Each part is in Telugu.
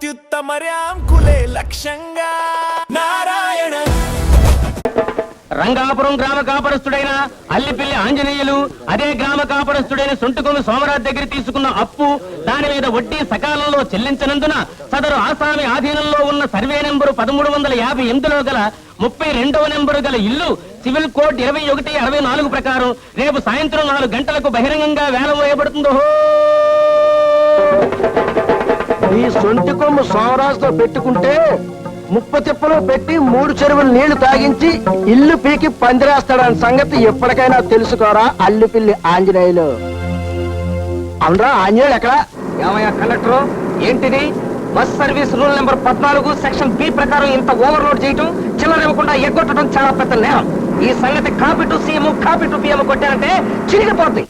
అత్యుత్తమర్యాం కులే లక్ష్యంగా నారాయణ. రంగాపురం గ్రామ కాపరస్తుడైన అల్లిపిల్లి ఆంజనేయులు అదే గ్రామ కాపరస్తుడైన సొంటుకొమ్ము సోమరాజు దగ్గర తీసుకున్న అప్పు, దాని మీద వడ్డీ సకాలంలో చెల్లించినందున సదరు ఆసామి ఆధీనంలో ఉన్న సర్వే నెంబరు 1358లో గల 32వ నెంబరు గల ఇల్లు సివిల్ కోడ్ 2164 ప్రకారం రేపు సాయంత్రం 4 గంటలకు బహిరంగంగా వేలం వేయబడుతుందో. ఈ సొంటికొమ్ము సోమరాజుతో పెట్టుకుంటే ముప్ప తిప్పలు పెట్టి 3 చెరువులు నీళ్లు తాగించి ఇల్లు పీకి పందిరేస్తాడని సంగతి ఎప్పటికైనా తెలుసుకోరా అల్లిపిల్లి ఆంజనేయులు. అవునరా ఆంజనేయులు ఎక్కడ? ఏమయ్యా కండక్టర్, ఏంటిది? Bus service rule number 14 section B ప్రకారం ఇంత ఓవర్లోడ్ చేయటం, చిల్లర ఇవ్వకుండా ఎగ్గొట్టడం చాలా పెద్ద నేరం. ఈ సంగతి copy to CM copy to PM కొట్టారంటే చిరిగిపోతుంది.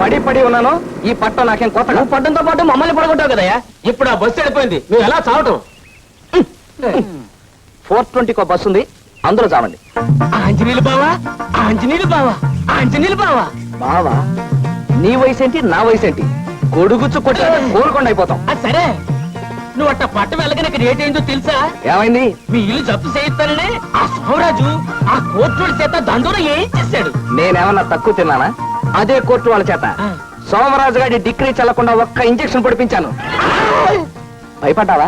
పడి పడి ఉన్నాను. ఈ పట్టం నాకేం కొత్త. నువ్వు పట్టంతో పాటు మమ్మల్ని పడగొట్టావు కదయ్యా. ఇప్పుడు ఆ బస్సు వెళ్ళిపోయింది, నువ్వు ఎలా చావటం? 420 బస్సు ఉంది, అందులో చావండి. ఆంజనేయులు బావా, ఆంజనేయులు బావా, ఆంజనేయులు బావా. బావా, నీ వయసు ఏంటి, నా వయసు ఏంటి? గొడుగుచ్చు కొట్టి కోరుకుండా అయిపోతాం. సరే, నువ్వు అట్ట పట్ట వెళ్ళగనక రేట్ ఏంటో తెలుసా? ఏమైంది? మీ ఇల్లు జప్తు చేయిస్తానని ఆ సోమరాజు ఆ కోర్టు చేత దండోర ఏం చేశాడు. నేనేమన్నా తక్కువ తిన్నానా? అదే కోర్టు వాళ్ళ చేత సోమరాజు గారి డిగ్రీ చల్లకుండా ఒక్క ఇంజెక్షన్ పొడిపించాను. భయపడ్డావా?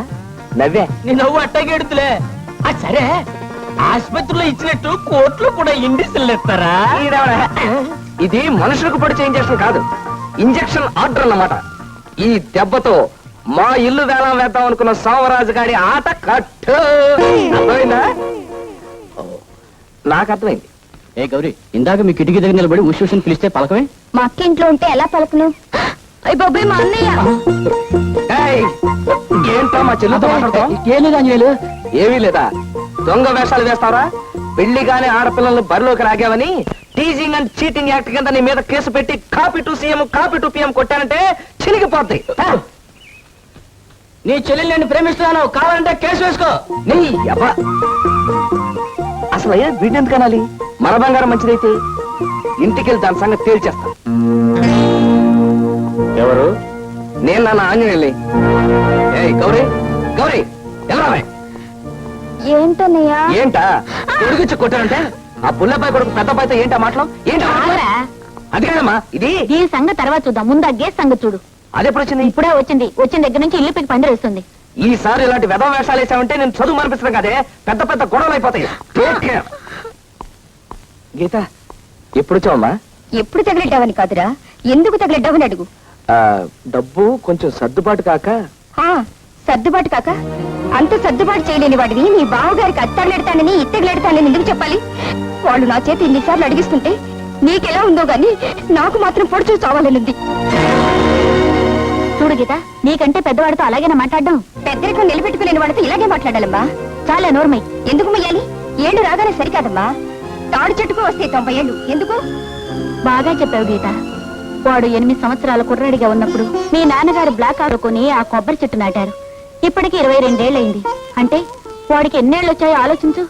నవ్వే. నీ నవ్వు అట్టగెడుతులే. సరే, ఆసుపత్రిలో ఇచ్చినట్టు కోర్టులో కూడా ఇంజక్షన్లు ఇస్తారా? ఇది మనుషులకు పొడిచే ఇంజక్షన్ కాదు, ఇంజక్షన్ ఆర్డర్ అన్నమాట. ఈ దెబ్బతో మా ఇల్లు వేలం వేద్దాం అనుకున్న సోమరాజు గారి ఆట కట్టు. అర్థమైందా? నాకు అర్థమైంది. ఏ గౌరీ, ఇందాక మీ కిటికీ దగ్గర నిలబడి ఉష్ పిలిస్తే పలకమే? మా అక్క ఇంట్లో ఉంటే ఎలా పలకను? అయ్య బాబాయ్, మా అన్నయ్య. ఏంటో మా చెల్లితో మాట్లాడతాం? ఏమీ లేదా? దొంగ వేషాలు వేస్తావరా? పెళ్లి గాని ఆడపిల్లలను బరిలోకి రాగావని టీజింగ్ అండ్ చీటింగ్ యాక్ట్ కింద నీ మీద కేసు పెట్టి copy to CM copy to PM కొట్టానంటే చినిగిపోద్ది. నీ చెల్లెలు నేను ప్రేమిస్తున్నాను, కావాలంటే కేసు వేసుకో. నీ అబ్బా, అసలు అయ్యా వీడిని ఎందుకు అనాలి? మన బంగారం మంచిదైతే ఇంటికెళ్ళి దాని సంగతి తేల్చేస్తా. ఎవరు? నేను నాన్న ఆంజనేయుల్ని. గౌరీ, గౌరీ ఎలా? ఏంటన్నయ్యా? ఏంటా కొడుకు కొట్టారంటే? ఆ పుల్లబాయి కొడుకు పెద్దబాయితో ఏంటా మాటలు? ఏంటా? అది కాదమ్మా, ఇది ఈ సంగతి తర్వాత చూద్దాం, ముందు ఆ గేస్ సంగతి చూడు. అదెప్పుడు వచ్చింది? ఇప్పుడే వచ్చింది. వచ్చిన దగ్గర నుంచి ఇల్లు పీకి పందిరేస్తుంది. ఈసారి ఇలాంటి వెధవ వేషాలు వేసామంటే నేను చదువు అనిపిస్తుంది కదే, పెద్ద పెద్ద గొడవలు అయిపోతాయి. గీత, ఎప్పుడు వచ్చావమ్మా? ఎప్పుడు తగిలిడ్డావని కాదురా, ఎందుకు తగిలిడ్డావని అడుగు. డబ్బు కొంచెం సర్దుబాటు కాక. సర్దుబాటు కాక? అంత సర్దుబాటు చేయలేని వాడిని నీ బావగారికి అత్తగలెడతానని ఇత్తగలెడతానని ఎందుకు చెప్పాలి? వాళ్ళు నా చేతి ఇన్నిసార్లు అడిగిస్తుంటే నీకెలా ఉందో గాని నాకు మాత్రం పొడుచు చావాలనుంది. చూడు గీత, నీకంటే పెద్దవాడితో అలాగేనా మాట్లాడడం? పెద్దరికం నిలబెట్టుకులేని వాడితో ఇలాగే మాట్లాడాలమ్మా. చాలా నోర్మై. ఎందుకు మొయ్యాలి? ఏళ్ళు రాగానే సరికాదమ్మా. తాడు చెట్టుకు వస్తే 90 ఏళ్ళు ఎందుకు? బాగా చెప్పావు గీత. వాడు 8 సంవత్సరాల కుర్రాడిగా ఉన్నప్పుడు మీ నాన్నగారు బ్లాక్ ఆడుకొని ఆ కొబ్బరి చెట్టు నాటారు. ఇప్పటికి 22 ఏళ్ళయింది. అంటే వాడికి ఎన్నేళ్ళు వచ్చాయో ఆలోచించు.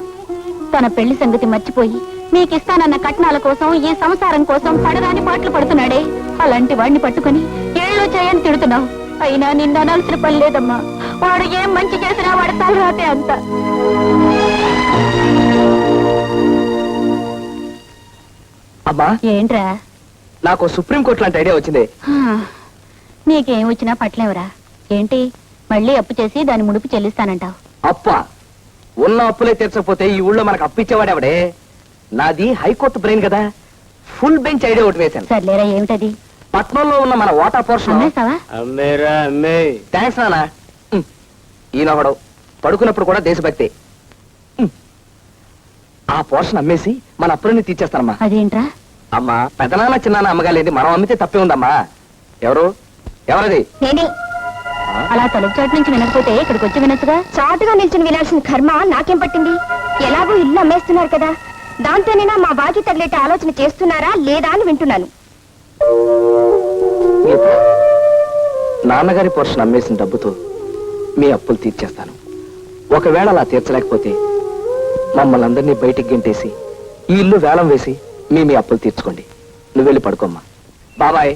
తన పెళ్లి సంగతి మర్చిపోయి నీకిస్తానన్న కట్నాల కోసం, ఈ సంసారం కోసం పడరాని పాటలు పడుతున్నాడే, అలాంటి వాడిని పట్టుకుని ఏళ్ళొచ్చాయని తిడుతున్నావు. అయినా నిన్ను అనాల్సిన పని లేదమ్మా. వాడు ఏం మంచి చేసినా వాడి తలరాతే అంత. అమ్మా, ఏంట్రా? నాకు సుప్రీంకోర్టు లాంటి ఐడియా వచ్చింది. నీకేం వచ్చినా పట్లేవరా? ఏంటి, మళ్ళీ అప్పు చేసి దాని ముడుపు చెల్లిస్తానంటావు? అప్ప ఉన్న అప్పులే తీర్చకపోతే ఈ ఊళ్ళో మనకు అప్పు ఇచ్చేవాడెవడే? నాది హైకోర్టు బ్రెయిన్ కదా, ఫుల్ బెంచ్ ఐడియా ఒకటి వేశాను. సర్లేరా, ఏమిటది? పట్నంలో ఉన్న మన వాటా పోర్షన్. థ్యాంక్స్ నానా. ఈయనొకడు పడుకున్నప్పుడు కూడా దేశభక్తి. ఆ పోర్షన్ అమ్మేసి మన అప్పులన్నీ తీర్చేస్తానమ్మా. అదేంట్రా? అమ్మా, పెద్దనాన్న చిన్నాన్న అమ్మగాలేదు, మనం అమ్మితే తప్పే ఉందమ్మా. ఎవరు? ఎవరది? నేనే. అలా తలుపు చాటు నుంచి వినకపోతే ఇక్కడికి వచ్చి వినొచ్చుగా. చాటుగా నిల్చుని వినాల్సిన కర్మ నాకేం పట్టింది? ఎలాగో ఇల్లు అమ్మేస్తున్నారు కదా, దాంతోనైనా మా బాకీ తగిలేట ఆలోచన చేస్తున్నారా లేదా అని వింటున్నాను. నాన్నగారి పోర్షన్ అమ్మేసిన డబ్బుతో మీ అప్పులు తీర్చేస్తాను. ఒకవేళ అలా తీర్చలేకపోతే మమ్మల్ని అందరినీ బయటికి గెంటేసి ఈ ఇల్లు వేలం వేసి మీ అప్పులు తీర్చుకోండి. నువ్వు వెళ్ళి పడుకోమ్మా. బాబాయ్,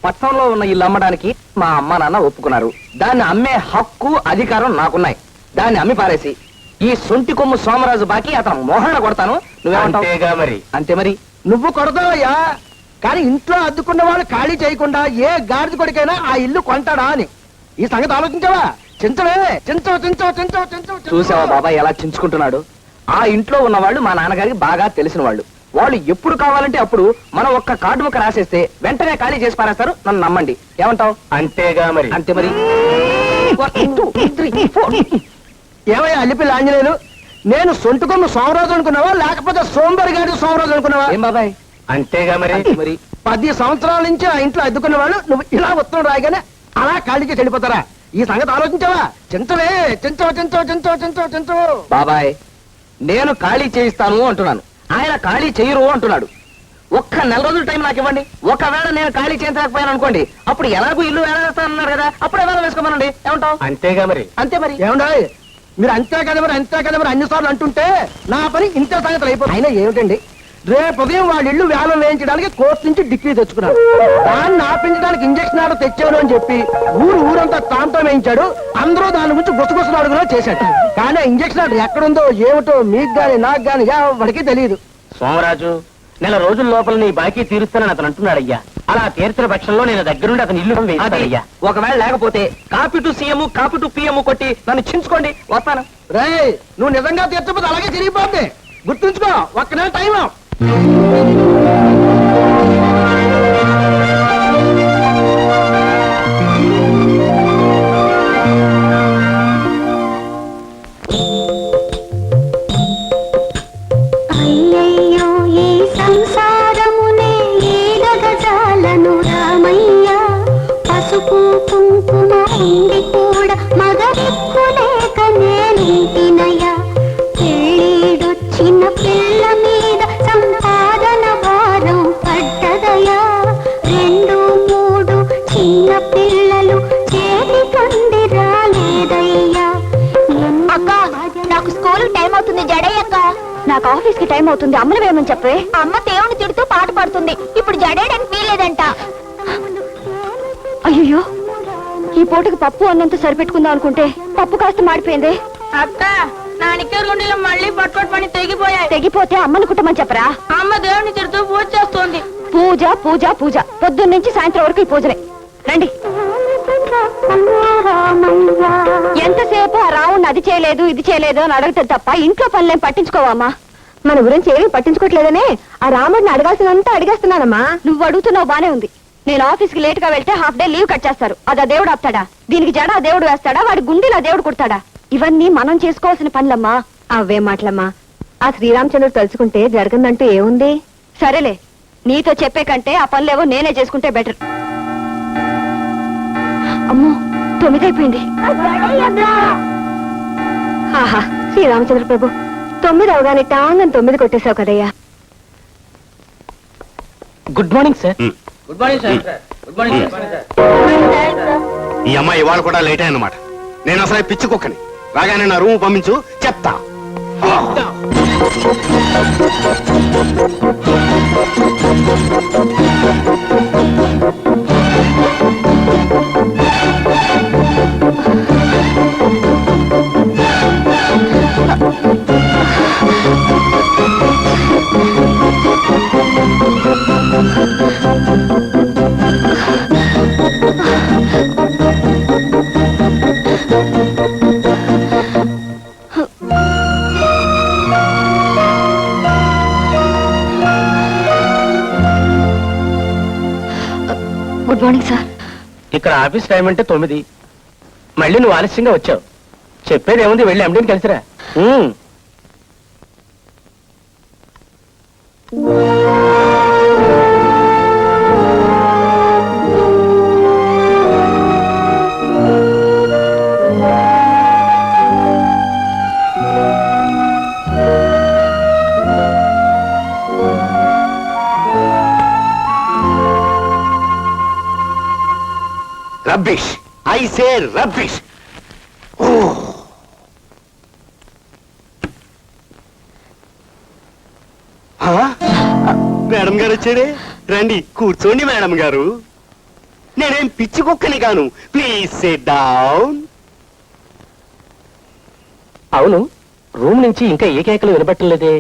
పట్టణంలో ఉన్న ఇల్లు అమ్మడానికి మా అమ్మ నాన్న ఒప్పుకున్నారు. దాన్ని అమ్మే హక్కు అధికారం నాకున్నాయి. దాన్ని అమ్మి పారేసి ఈ సొంటి కొమ్ము సోమరాజు బాకి అతను మోహన కొడతాను. నువ్వేమంటావు? మరి అంతే మరి. నువ్వు కొడతావయ్యా, కానీ ఇంట్లో అద్దుకున్న వాళ్ళు ఖాళీ చేయకుండా ఏ గాడిద కొడుకైనా ఆ ఇల్లు కొంటాడా అని ఈ సంగతి ఆలోచించావా? చించవే, చించవు చించవు చించవు చించవు. చూసావా బాబాయ్ ఎలా చించుకుంటున్నాడు? ఆ ఇంట్లో ఉన్న వాళ్ళు మా నాన్నగారికి బాగా తెలిసిన వాళ్ళు. వాళ్ళు ఎప్పుడు కావాలంటే అప్పుడు మనం ఒక్క కార్డు ముక్క రాసేస్తే వెంటనే ఖాళీ చేసి పారేస్తారు. నన్ను నమ్మండి. ఏమంటావు? అంతేగా మరి. అంతే మరి. 1 2 3 4. ఏమయ్యా అల్లిపిల్లి ఆంజనేయులు, నేను సొంటుకొమ్మ సోమరాజు అనుకున్నావా లేకపోతే సోంబరి గారి సోమరాజు అనుకున్నావా? ఏం బాబాయ్? అంతేగా మరి. అంతే మరి. 10 సంవత్సరాల నుంచి ఆ ఇంట్లో అద్దుకున్న వాళ్ళు నువ్వు ఇలా ఉత్తరం రాయగానే అలా ఖాళీకి చెడిపోతారా? ఈ సంగతి ఆలోచించావా? చింతవే, చించవు చించవు చించవు చించవు చించవు. బాబాయ్, నేను ఖాళీ చేయిస్తాను అంటున్నాను, ఆయన ఖాళీ చేయరు అంటున్నాడు. ఒక్క నెల రోజులు టైం నాకు ఇవ్వండి. ఒకవేళ నేను ఖాళీ చేయించలేకపోయాను అనుకోండి, అప్పుడు ఎలాగూ ఇల్లు వేలాడేస్తానన్నారు కదా, అప్పుడే వేల వేసుకోమనండి. ఏమంటావు? అంతేగా మరి. అంతే మరి. ఏమండాయ్, మీరు అంతే కదా మరి అంతే కదా మరి అన్నిసార్లు అంటుంటే నా పని ఇంతే సంగతులు అయిపోతుంది. అయినా ఏమిటండి, రేపు ఉదయం వాళ్ళ ఇల్లు వేలం వేయించడానికి కోర్టు నుంచి డిగ్రీ తెచ్చుకున్నాడు. దాన్ని ఆపించడానికి ఇంజక్షన్ ఆర్డర్ తెచ్చాను అని చెప్పి ఊరంతా తాంతో వేయించాడు. అందరూ దాని గురించి గుసగుసలు అడుగులో చేశాడు. కానీ ఇంజక్షన్ ఆర్డర్ ఎక్కడుందో ఏమిటో మీకు గాని నాకు గాని ఎవరికి తెలియదు. సోమరాజు, నెల రోజుల లోపల నీ బాకీ తీరుస్తానని అతను అంటున్నాడయ్యా. అలా తీర్చిన పక్షంలో నేను దగ్గరుండి అతను ఇల్లు వేస్తానయ్యా. ఒకవేళ లేకపోతే copy to CM copy to PM కొట్టి నన్ను చించుకోండి, వస్తాను. రేయ్, నువ్వు నిజంగా తీర్చకపోతే అలాగే తిరిగిపోద్ది. గుర్తుంచుకో, ఒక్క నెల టైం. అయ్యయ్యో ఈ సంసారమునే ఏడగజాలను రామయ్య, పసుపు కుంకుమ ఉండి కూడా మగదిక్కు లేక నేనుంటినయ్యా. పెళ్ళిడొచ్చిన పిల్ల మీద సంపాదన భారం పడ్డదయా. 2 3 చిన్న పిల్లలు చేతికొండి రాలేదయ్యా. అక్క, నాకు స్కూల్ టైం అవుతుంది. జడేయక్క. నాకు ఆఫీస్ కి టైం అవుతుంది. అమ్మను వేయమని చెప్పే. అమ్మ దేవుని తిడుతూ పాట పాడుతుంది. ఇప్పుడు జడేయడానికి వీలేదంట. అయ్యో, ఈ పూటకి పప్పు అన్నంత సరిపెట్టుకుందాం అనుకుంటే పప్పు కాస్త మాడిపోయింది. అక్క, నా నిక్కర్ గుండెలు మళ్ళీ పట్టుపట్టు పని తెగిపోయాయి. తెగిపోతే అమ్మను కుట్టమని చెప్పరా? అమ్మ దేవుని తిడుతూ పూజ చేస్తోంది. పూజ పూజ పూజ, పొద్దున్న నుంచి సాయంత్రం వరకు ఈ పూజలే. రండి. ఎంతసేపు ఆ రావుణ్ణి అది చేయలేదు ఇది చేయలేదు అని అడగతే తప్ప ఇంట్లో పనులేం పట్టించుకోవమ్మా. మన గురించి ఏమీ పట్టించుకోవట్లేదనే ఆ రాముడిని అడగాల్సినంతా అడిగేస్తున్నానమ్మా. నువ్వు అడుగుతున్నావు బానే ఉంది. నేను ఆఫీస్ కి లేట్ గా వెళ్తే హాఫ్ డే లీవ్ కట్ చేస్తారు. అది ఆ దేవుడు ఆపుతాడా? దీనికి జడ ఆ దేవుడు వేస్తాడా? వాడి గుండెలు ఆ దేవుడు కుడతాడా? ఇవన్నీ మనం చేసుకోవాల్సిన పనులమ్మా. అవే మాటలమ్మా. ఆ శ్రీరామచంద్రుడు తలుచుకుంటే జరగందంటూ ఏముంది? సరేలే, నీతో చెప్పే కంటే ఆ పనులేవో నేనే చేసుకుంటే బెటర్. అమ్మో, 9 అయిపోయింది. ఆహా, శ్రీరామచంద్ర ప్రభు, 9 అవగానే టాంగని 9 కొట్టేశావు కదయ్యా. Good morning sir. Good morning sir. Good morning sir. ఈ అమ్మాయి ఇవాళ కూడా లేట్ అన్నమాట. నేను అసలే పిచ్చుకోకని రాగానే నా రూమ్ పంపించు, చెప్తా. Good morning sir. ఇక్కడ ఆఫీస్ టైం అంటే 9. మళ్ళీ నువ్వు ఆలస్యంగా వచ్చావు. చెప్పేది ఏముంది, వెళ్ళి ఎండీని కలిసిరా. Rubbish, I say rubbish. Madam గారు వచ్చాడే, రండి కూర్చోండి మేడం గారు. నేనేం పిచ్చి కుక్కని గాను. Please SIT down. అవును, రూమ్ నుంచి ఇంకా ఏ కేకలు వినపట్టలేదే.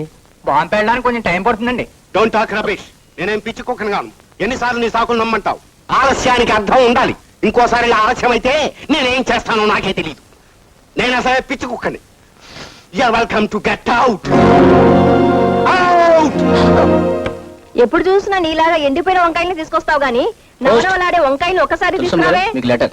బాంబు వెళ్ళడానికి కొంచెం టైం పడుతుందండి. Don't talk rubbish. నేనేం పిచ్చి కుక్కని గాను. ఎన్నిసార్లు నీ సాకులు నమ్మంటావు? ఆలస్యానికి అర్థం ఉండాలి. ఇంకోసారి ఇలా ఆలస్యం అయితే నేనేం చేస్తానో నాకే తెలియదు. నేను అసలే పిచ్చి కుక్కని. You're welcome to get out. Out. ఎప్పుడు చూసినా నీలాగా ఎండిపోయిన వంకాయల్ని తీసుకొస్తావు గానీ నవనవలాడే వంకాయలు ఒకసారి తీసుకురావే. మీకు లెటర్.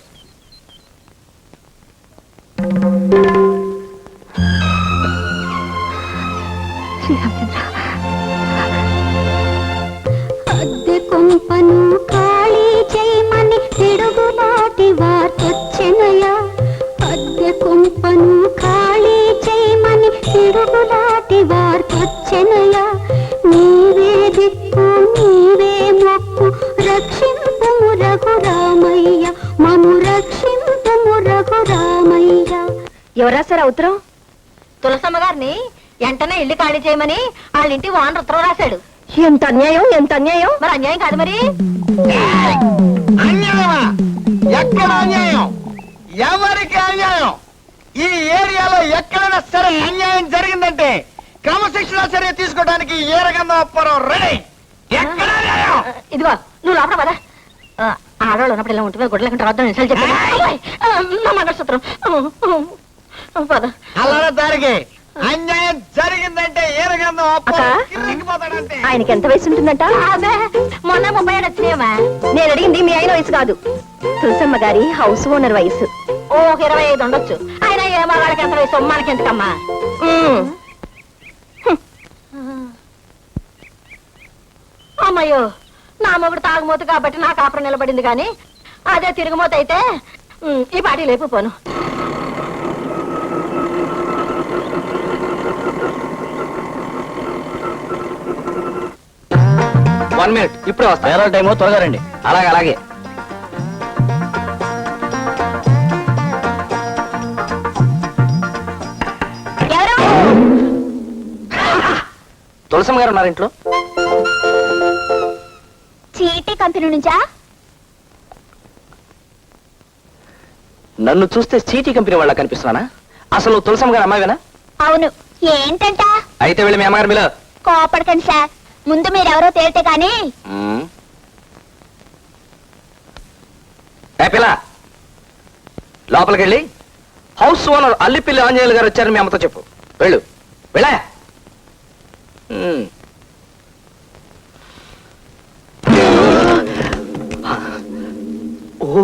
అద్దె కొంపను ఖాళీ చేయమని తిరుగులాటి వార్తొచ్చెనయా. అద్దె కొంపను ఖాళీ చేయమని తిరుగులాటి వార్తొచ్చెనయా. నీవే దిక్కు నీవే మొక్కు రక్షింపుము రఘురామయ్య, మము రక్షింపుము రఘురామయ్య. ఎవరా సార్ ఉత్తరం? తులసమ్మ గారిని వెంటనే ఇల్లు ఖాళీ చేయమని వాళ్ళ ఇంటి ఓనర్ ఉత్తరం రాశాడు. ఎంత అన్యాయం, ఎంత అన్యాయం. మరి అన్యాయం కాదు మరి. అన్యాయమా? ఎక్కడ అన్యాయం? ఎవరికి అన్యాయం? ఈ ఏరియాలో ఎక్కడైనా సరే అన్యాయం జరిగిందంటే క్రమశిక్షణ చర్య తీసుకోవడానికి ఏ రకంగా అప్పారం రెడీ. ఎక్కడ అన్యాయం? ఇదిగో నువ్వు లోపల పద. ఆడవాళ్ళు ఉన్నప్పుడు ఇలా ఉంటుంది గుడ్ల లేకుండా వద్దని నిజాలు చెప్పాను. నా మంగళసూత్రం పద. అలా దానికి అన్యాయం జరిగిందంటే ఏ రకంగా అప్పారంటే ఆయనకి ఎంత వయసు ఉంటుందంట? అదే మొన్న 30 ఏళ్ళు వచ్చినాయమ్మా. నేను అడిగింది మీ ఆయన వయసు కాదు, తులసమ్మ గారి హౌస్ ఓనర్ వయసు. ఓ 25 ఉండొచ్చు. ఆయన ఏ మగాళ్ళకి ఎంత వయసు మనకి ఎంతకమ్మా. అమ్మయ్యో, నా మొగుడు తాగుమోతు కాబట్టి నా కాపురం నిలబడింది కానీ అదే తిరుగుమోత అయితే ఈ పాటి లేపు పోను. వన్ మినిట్, ఇప్పుడే వస్తా. వేరే టైమో త్వరగా రండి. అలాగే అలాగే. ఎవరు? తులసమ్మ గారు ఉన్నారు ఇంట్లో. చీటీ కంపెనీ నుంచా? నన్ను చూస్తే చీటీ కంపెనీ వాళ్ళ కనిపిస్తున్నానా? అసలు నువ్వు తులసమ్మ గారు అమ్మాయివేనా? అవును. ఏంటంట? అయితే వెళ్ళి మీ అమ్మగారు మీలో. కోపడకండి సార్, ముందు మీరెవరో తేలితే కానీ. పిల్ల, లోపలికి వెళ్ళి హౌస్ ఓనర్ అల్లిపిల్లి ఆంజనేయులు గారు వచ్చారని మీ అమ్మతో చెప్పు. వెళ్ళు వెళ్ళా. ఓ,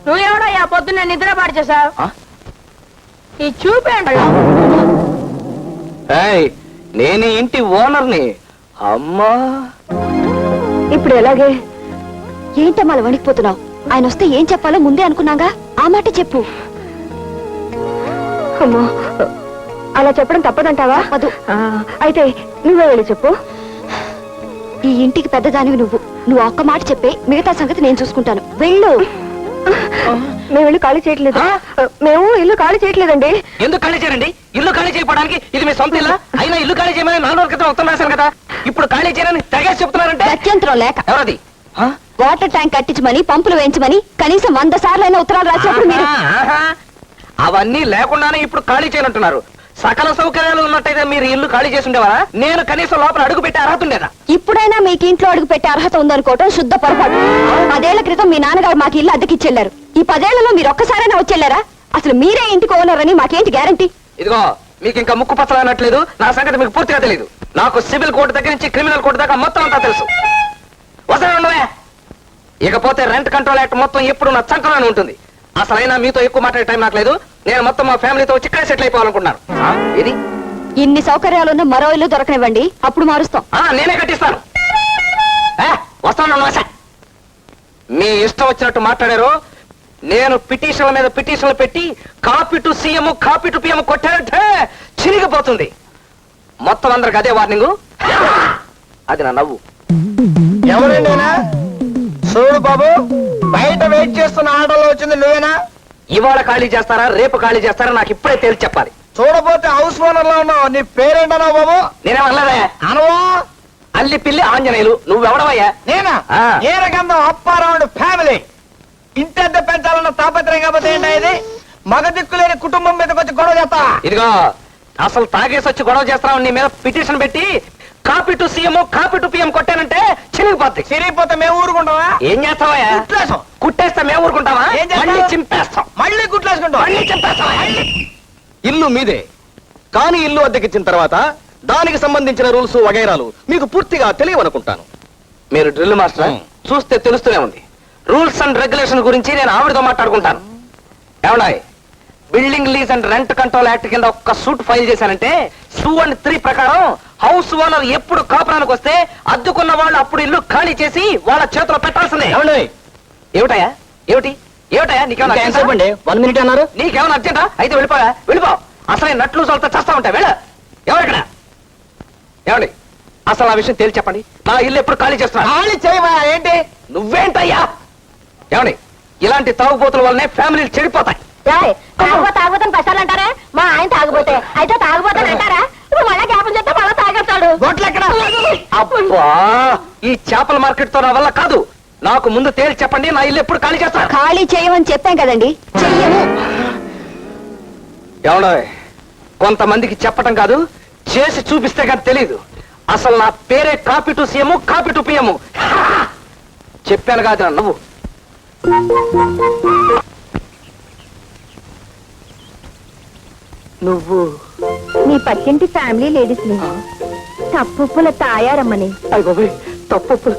నువ్వెవడయ్యా పొద్దున్న నిద్ర పాడు చేసావు? ఆ? ఈ చూపేండి. ఏయ్, నేను ఈ ఇంటి ఓనర్ని. అమ్మా, ఇప్పుడు ఎలాగే? ఏంటమ్మా అలా వణికిపోతున్నావు? ఆయన వస్తే ఏం చెప్పాలో ముందే అనుకున్నాగా, ఆ మాట చెప్పు. అమ్మో, అలా చెప్పడం తప్పదంటావా? వద్దు. అయితే నువ్వే వెళ్ళి చెప్పు. ఈ ఇంటికి పెద్దదానివి నువ్వు ఒక్క మాట చెప్పే, మిగతా సంగతి నేను చూసుకుంటాను. వెళ్ళు. మేము ఇల్లు ఖాళీ చేయట్లేదు. మేము ఇల్లు ఖాళీ చేయట్లేదండి. ఎందుకు ఖాళీ చేయండి? ఇల్లు ఖాళీ చేయడానికి ఇది మీ సొంత ఇల్లా? అయినా ఇల్లు ఖాళీ చేయమని 4 రోజుల క్రితం ఉత్తరం రాశాను కదా. ఇప్పుడు ఖాళీ చేయని తెగేసి చెప్తున్నారంటే గత్యంతరం లేక. ఎవరది? వాటర్ ట్యాంక్ కట్టించమని, పంపులు వేయించమని కనీసం 100 సార్లైనా ఉత్తరాలు రాసినప్పుడు మీరు అవన్నీ లేకుండానే ఇప్పుడు ఖాళీ చేయనంటున్నారు. సకల సౌకర్యాలు ఉన్నట్టయితే మీరు ఇల్లు ఖాళీ చేసి ఉండేవారా? నేను కనీసం లోపల అడుగు పెట్టే అర్హత ఉండేదా? ఇప్పుడైనా మీకు ఇంట్లో అడుగు పెట్టే అర్హత ఉందనుకోవటం శుద్ధ పొరపాటు. 10 ఏళ్ల క్రితం మీ నాన్నగారు మాకు ఇల్లు అద్దెకిచ్చెళ్లారు. ఈ 10 ఏళ్లలో మీరు ఒక్కసారైనా వచ్చెళ్లారా? అసలు మీరే ఇంటికి ఓనర్ అని మాకేంటి గ్యారంటీ? ఇదిగో, మీకు ఇంకా ముక్కు పచ్చలు అనట్లేదు. నా సంగతి మీకు పూర్తిగా తెలియదు. నాకు సివిల్ కోర్టు దగ్గర నుంచి క్రిమినల్ కోర్టు దాకా మొత్తం అంతా తెలుసు. వసరే, ఇకపోతే రెంట్ కంట్రోల్ యాక్ట్ మొత్తం ఎప్పుడు నా చంకలోనే ఉంటుంది. అసలైనా మీతో ఎక్కువ మాట్లాడే టైం నాకు లేదు. నేను మొత్తం మా ఫ్యామిలీతో వచ్చి ఇక్కడే సెటిల్ అయిపోవాలనుకుంటున్నాను. ఇది ఇన్ని సౌకర్యాలున్న మరో ఇల్లు దొరకనివ్వండి, అప్పుడు మారుస్తాం. నేనే కట్టిస్తాను. వస్తాను. మీ ఇష్టం వచ్చినట్టు మాట్లాడారు. నేను పిటిషన్ల మీద పిటిషన్లు పెట్టి copy to CM copy to PM కొట్టారంటే చిరిగిపోతుంది. మొత్తం అందరికి అదే వార్నింగ్. అది నా నవ్వు. ఎవరండేనా? చూడు బాబు, బయట వెయిట్ చేస్తున్న ఆటోలో వచ్చింది నువ్వేనా? ఇవాళ ఖాళీ చేస్తారా, రేపు ఖాళీ చేస్తారా, నాకు ఇప్పుడే తేల్చి చెప్పాలి. చూడపోతే హౌస్ ఓనర్ లో ఉన్నావు. నీ పేరేంటన్నా బాబు? నేనే వల్లదే అనవా? అల్లి పిల్లి ఆంజనేయులు. నువ్వెవడవయ్యా? నేనా? ఆ. ఏ రకంగా అప్పారావుడు ఫ్యామిలీ ఇంత పెంచాలన్న తాపత్రయం కాకపోతే ఏంటా ఇది? మగ దిక్కులేని కుటుంబం మీదకి వచ్చి గొడవ చేస్తా. ఇదిగో అసలు తాగేసి వచ్చి గొడవ చేస్తావు. నీ మీద పిటిషన్ పెట్టి copy to CM copy to PM కొట్టానంటే చిరిగిపోద్ది. సిరిగిపోతే మేము ఊరుకుంటావా? ఏం చేస్తావయ్యా? కుట్లేసాం. కుట్టేస్తే మేము ఊరుకుంటావా? ఏం చేస్తావ్? మళ్ళీ చింపేస్తాం. మళ్ళీ కుట్లేసుకుంటాం. మళ్ళీ చింపేస్తాం. ఇల్లు మీదే, కానీ ఇల్లు అద్దెకిచ్చిన తర్వాత దానికి సంబంధించిన రూల్స్ వగైరాలు మీకు పూర్తిగా తెలియవనుకుంటాను. మీరు డ్రిల్ మాస్టర్ చూస్తే తెలుస్తూనే ఉంది. రూల్స్ అండ్ రెగ్యులేషన్ గురించి నేను ఆవిడతో మాట్లాడుకుంటాను. ఏమన్నాయి? Building lease and rent control act కింద ఒక్క సూట్ ఫైల్ చేశానంటే 2 and 3 ప్రకారం హౌస్ ఓనర్ ఎప్పుడు కాపురానికి వస్తే అద్దుకున్న వాళ్ళు అప్పుడు ఇల్లు ఖాళీ చేసి వాళ్ళ చేతిలో పెట్టాల్సిందే. ఏమిటయా? ఏమిటి ఏమిటయా? నీకేమన్నా 1 minute అన్నారు. నీకేమన్నా అర్జెంటా? అయితే వెళ్ళిపో. అసలు నట్లు చోళ్ళతో చేస్తా ఉంటా. వెళ్ళ. ఎవరిక్కడ? ఏమండి అసలు ఆ విషయం తేల్చి చెప్పండి. నా ఇల్లు ఎప్పుడు ఖాళీ చేస్తున్నా? ఖాళీ చేయవా ఏంటి? నువ్వేంటయ్యా? ఏమండి ఇలాంటి తాగుబోతుల వల్లనే ఫ్యామిలీలు చెడిపోతాయి. తాగుబోతని పసాలు అంటారా? మా ఆయన తాగుబోతే అయితే తాగుబోతని అంటారా? నువ్వు మళ్ళా జ్ఞాపం చేస్తే మళ్ళా తాగేస్తాడు. అబ్బా ఈ చేపల మార్కెట్ తో నా వల్ల కాదు. నాకు ముందు తేల్చి చెప్పండి. నా ఇల్లు ఎప్పుడు ఖాళీ చేస్తా? ఖాళీ చేయమని చెప్పాం కదండి, చెయ్యము. ఏమండో కొంతమందికి చెప్పటం కాదు, చేసి చూపిస్తే కానీ తెలీదు. అసలు నా పేరే copy to CM copy to PM. చెప్పాను కాదు నువ్వు. నువ్వు నీ పక్కింటి ఫ్యామిలీ లేడీస్ ని తప్పుల తాయారమ్మని అయ్య తప్పు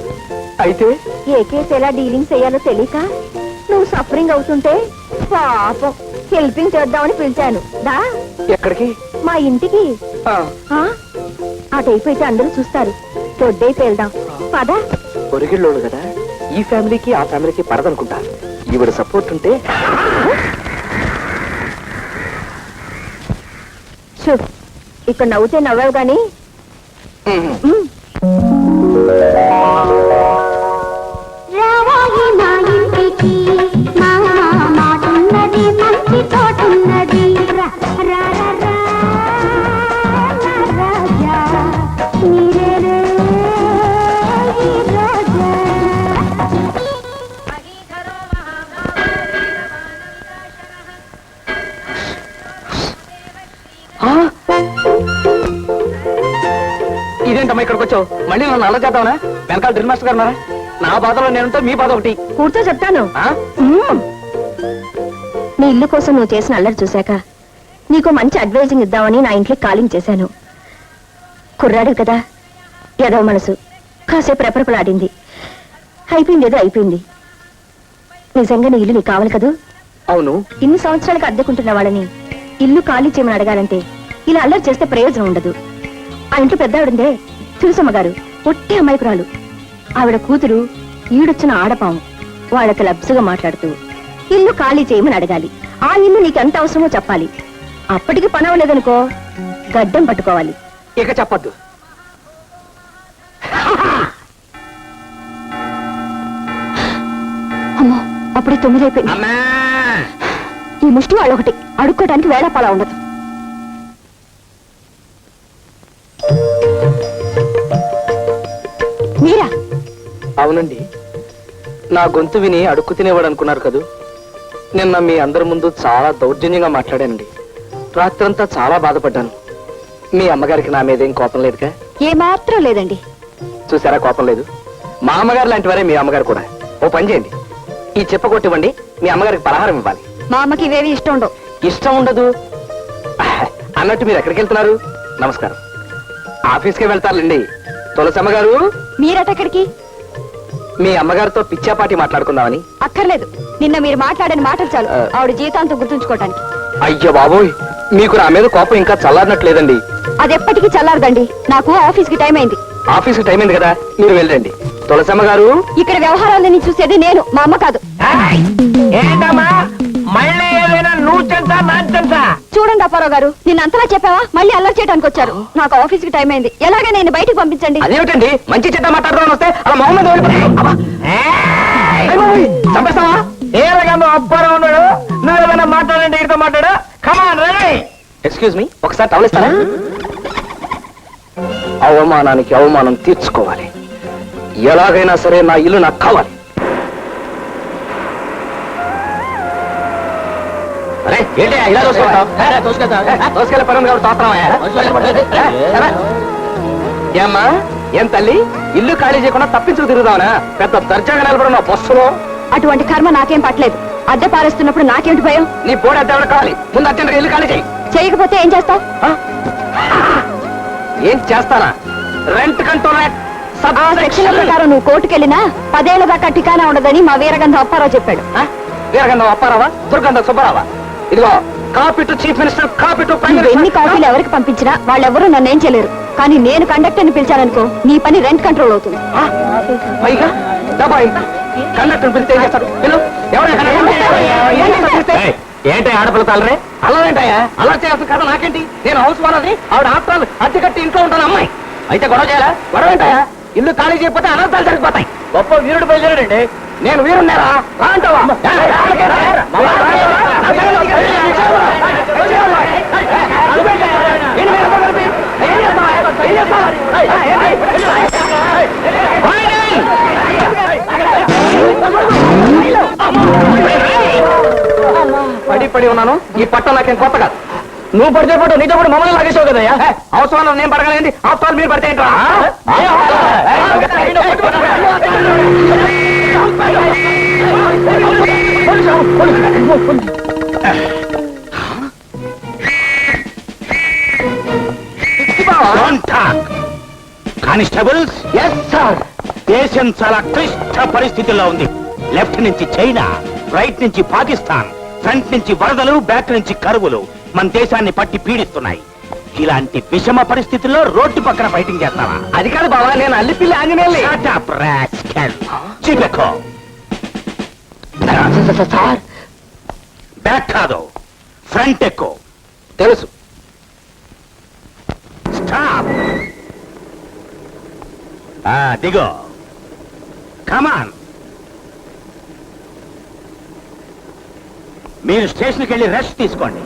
అయితే ఏ కేసు ఎలా డీలింగ్ చేయాలో తెలియక నువ్వు సఫరింగ్ అవుతుంటే పాపం హెల్పింగ్ చేద్దామని పిలిచాను. దా ఎక్కడికి? మా ఇంటికి. అటైపోయితే అందరూ చూస్తారు. తొడ్డైతే వెళ్దాం పదా. పొరిగిళ్ళోడు కదా, ఈ ఫ్యామిలీకి ఆ ఫ్యామిలీకి పడదనుకుంటా. ఈవిడ సపోర్ట్ ఉంటే చూడు, ఇక్కడ నవ్వుతే నవ్వావు గాని రావాయి నా ఇంటికి, మా మాటున్నది, మంచి తోటున్నది. రా రా రా రా రాజా, నీరే రే ఈ రోజా. ఇదేంటమ్మా ఇక్కడికి వచ్చావు? మళ్ళీ నన్ను అలా చేద్దామనా? వెనకాల డ్రిల్ మాస్టర్ గారు ఉన్నారా? నా బాధలో నేనుంటే మీ బాధ ఒకటి. కూర్చో చెప్తాను. నీ ఇల్లు కోసం నువ్వు చేసిన అల్లరి చూశాక నీకు మంచి అడ్వైజింగ్ ఇద్దామని నా ఇంట్లో కాలింగ్ చేశాను. కుర్రాడు కదా, ఏదో మనసు కాసేపు రెపరెపలాడింది. అయిపోయింది, ఏదో అయిపోయింది. నిజంగా నీ ఇల్లు నీకు కావాలి కదూ? అవును. ఇన్ని సంవత్సరాలకు అద్దెకుంటున్న వాళ్ళని ఇల్లు ఖాళీ చేయమని అడగాలంటే ఇలా అల్లరి చేస్తే ప్రయోజనం ఉండదు. ఆ ఇంట్లో పెద్ద ఆవిడందే తులసమ్మ గారు, ఒట్టి అమాయకురాలు. ఆవిడ కూతురు ఈడొచ్చిన ఆడపాము. వాళ్ళకి లబ్సుగా మాట్లాడుతూ ఇల్లు ఖాళీ చేయమని అడగాలి. ఆ ఇల్లు నీకు ఎంత అవసరమో చెప్పాలి. అప్పటికి పని అవ్వలేదనుకో గడ్డం పట్టుకోవాలి. ఇక చెప్పద్దు. అమ్మో, అప్పుడే 9 అయిపోయింది. ఈ ముష్టి వాళ్ళు ఒకటి అడుక్కోవడానికి వేళాపాలా ఉండదు. మీరా? అవునండి, నా గొంతు విని అడుక్కు తినేవాడు అనుకున్నారు కదూ. నిన్న మీ అందరి ముందు చాలా దౌర్జన్యంగా మాట్లాడానండి. రాత్రంతా చాలా బాధపడ్డాను. మీ అమ్మగారికి నా మీదేం కోపం లేదుగా? ఏమాత్రం లేదండి. చూసారా, కోపం లేదు. మా అమ్మగారు లాంటి వారే మీ అమ్మగారు కూడా. ఓ పని చేయండి, ఈ చెప్ప కొట్టివ్వండి. మీ అమ్మగారికి పలహారం ఇవ్వాలి. మా అమ్మకి ఇవేవి ఇష్టం ఉండవు. ఇష్టం ఉండదు అన్నట్టు మీరు ఎక్కడికి వెళ్తున్నారు? నమస్కారం. ఆఫీస్కే వెళ్తారులేండి. తులసమ్మ గారు, మీరటెక్కడికి? మీ అమ్మగారితో పిచ్చాపాటి మాట్లాడుకుందామని. అక్కర్లేదు, నిన్న మీరు మాట్లాడిన మాటలు చాలు ఆవిడ జీవితాంతం గుర్తుంచుకోవటానికి. అయ్యో బాబోయ్, మీకు నా మీద కోపం ఇంకా చల్లారినట్లేదండి. అది ఎప్పటికీ చల్లారదండి. నాకు ఆఫీస్ కి టైం అయింది. ఆఫీస్కి టైం అయింది కదా, మీరు వెళ్ళండి. తులసమ్మ గారు, ఇక్కడ వ్యవహారాలని చూసేది నేను, మా అమ్మ కాదు. ఏంటమ్మా మళ్ళీ ఏదైనా నువ్వు చెంతా నా చెంతా? చూడండి అప్పారావు గారు, నిన్న అంతలా చెప్పావా? మళ్ళీ అల్లరి చేయడానికి వచ్చారు. నాకు ఆఫీస్ కి టైం అయింది. ఎలాగే నేను బయటికి పంపించండి. అదేమిటండి మంచి చెడ్డ మాట్లాడదామని వస్తే అలా మొహమ్మద్ చంపేస్తావా? ఏ రకంగా అప్పారా ఉన్నాడు? నువ్వు ఏమైనా మాట్లాడండి, ఇడితో మాట్లాడు. కమాన్ రే. ఎక్స్క్యూజ్ మీ, ఒకసారి టవల్ ఇస్తారా? అవమానానికి అవమానం తీర్చుకోవాలి. ఎలాగైనా సరే నా ఇల్లు నాకు కావాలి. అరే ఏంటి ఇలా తోసుకెళ్ళే పని కాబట్టి తోస్తున్నావా? ఏమ్మా, ఏం తల్లి, ఇల్లు ఖాళీ చేయకుండా తప్పించుకు తిరుగుదావనా? పెద్ద దర్జాగా నిలబడి నా బస్సులో. అటువంటి కర్మ నాకేం పట్టలేదు. అద్దె పారేస్తున్నప్పుడు నాకేమిటి భయం? నీ బోర్డు అద్దె ఎవరు కావాలి? ముందు అర్జెంట్గా ఇల్లు ఖాళీ చేయి. చేయకపోతే ఏం చేస్తావు? ఏం చేస్తానా? రెంట్ కంట్రోల్ సెక్షన్ల ప్రకారం నువ్వు కోర్టుకెళ్ళినా 10 ఏళ్ల దాకా ఠికానా ఉండదని మా వీరగంధ అప్పారావు చెప్పాడు. వీరగంధం అప్పారావా, దుర్గంధం సుబ్బారావా? ఇదిగో, copy to chief minister, copy to prime నువ్వు ఎన్ని మినిస్టర్. కాపీలు ఎవరికి పంపించినా వాళ్ళెవరూ నన్నేం చేయలేరు. కానీ నేను కండక్టర్ని పిలిచాననుకో, నీ పని రెంట్ కంట్రోల్ అవుతుంది. పైగా డబ్బాయి కండక్టర్ పిలిస్తే ఏం చేస్తారు? ఏంటి ఆడపిల్ల తాలరే? అల్లరేంటయ్యా? అలా చేయాల్సిన కదా నాకేంటి? నేను హౌస్ ఓనర్ని, ఆవిడ ఆఫ్టర్ అద్దె కట్టి ఇంట్లో ఉంటాను అమ్మాయి. అయితే గొడవ చేయాలా? గొడవ ఏంటయ్యా? ఇల్లు ఖాళీ చేయకపోతే అనర్థాలు జరిగిపోతాయి. గొప్ప వీరుడు బయలుదేరాడండి. నేను వీరున్నారా? రా అంటావా? పడి పడి ఉన్నాను. ఈ పట్టం నాకేం కొత్త కాదు. నువ్వు పడితే పట్టు, నీతో కూడా మమ్మల్ని లాగేసావు కదయ్యా. అవసరం నేను పడగలండి, అవసరాలు మీరు పడితే ఏంటో. Constables, yes sir. దేశం చాలా క్లిష్ట పరిస్థితుల్లో ఉంది. లెఫ్ట్ నుంచి చైనా, రైట్ నుంచి పాకిస్తాన్, ఫ్రంట్ నుంచి వరదలు, బ్యాక్ నుంచి కరువులు మన దేశాన్ని పట్టి పీడిస్తున్నాయి. ఇలాంటి విషమ పరిస్థితుల్లో రోడ్డు పక్కన ఫైటింగ్ చేస్తావా? అది కాదు బావా, నేను అల్లిపిల్లి ఆంజనేయుల్ని. Shut up, rascal. చిపెక్కో. సార్ బ్యాక్ కాదు, ఫ్రంట్ ఎక్కు. తెలుసు. స్టాప్. దిగో. కమాన్. మీరు స్టేషన్కి వెళ్ళి రెస్ట్ తీసుకోండి.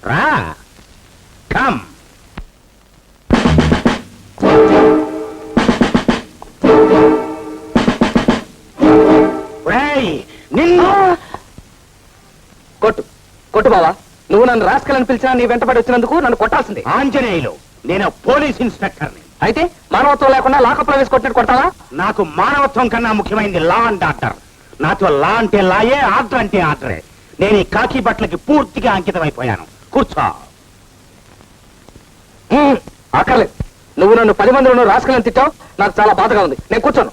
రా. కమ్. నిన్ను కొట్టు కొట్టు బావా. నువ్వు నన్ను రాసుకెళ్ళని పిలిచినా నీ వెంటబడి వచ్చినందుకు నన్ను కొట్టాల్సిందే. ఆంజనేయులు, నేను పోలీస్ ఇన్స్పెక్టర్ని. అయితే మానవత్వం లేకుండా లాకప్లో వేసి కొట్టినట్టు కొడతావా? నాకు మానవత్వం కన్నా ముఖ్యమైనది లా అండ్ ఆర్డర్. నాతో లా అంటే లాయే, ఆర్డర్ అంటే ఆర్డరే. నేను ఈ కాకి బట్టలకి పూర్తిగా అంకితమైపోయాను. కూర్చో. అక్కర్లేదు. నువ్వు నన్ను 10 మందిలో రాసుకెళ్ళని తిట్టావు, నాకు చాలా బాధగా ఉంది. నేను కూర్చోను.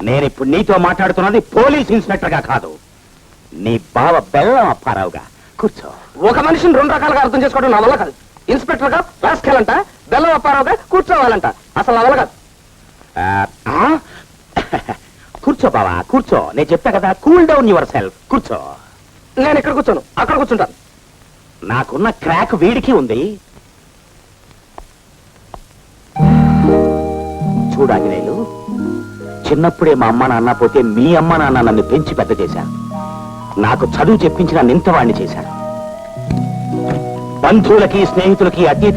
నేను ఇప్పుడు నీతో మాట్లాడుతున్నది పోలీస్ ఇన్స్పెక్టర్ గా కాదు, నీ బావ బెల్లం అప్పారావుగా. కూర్చో. ఒక మనిషిని 2 రకాలుగా అర్థం చేసుకోవడం నా వల్ల కాదు. ఇన్స్పెక్టర్ గా రాసుకెళ్ళంట, బెల్లం అప్పారావుగా కూర్చోవాలంట. అసలు నా వల్ల కాదు. కూర్చో బావా, కూర్చో. నేను చెప్తా కదా, కూల్ డౌన్ యువర్ సెల్ఫ్. కూర్చో. నేను ఇక్కడ కూర్చోను, అక్కడ కూర్చుంటాను. నాకున్న క్రాక్ వీడికి ఉంది. చూడాంజనేయులు, చిన్నప్పుడే మా అమ్మ నాన్న పోతే మీ అమ్మ నాన్న నన్ను పెంచి పెద్ద చేశారు. నాకు చదువు చెప్పించిన నింతవాణ్ణి చేశారు. బంధువులకి స్నేహితులకి అతీత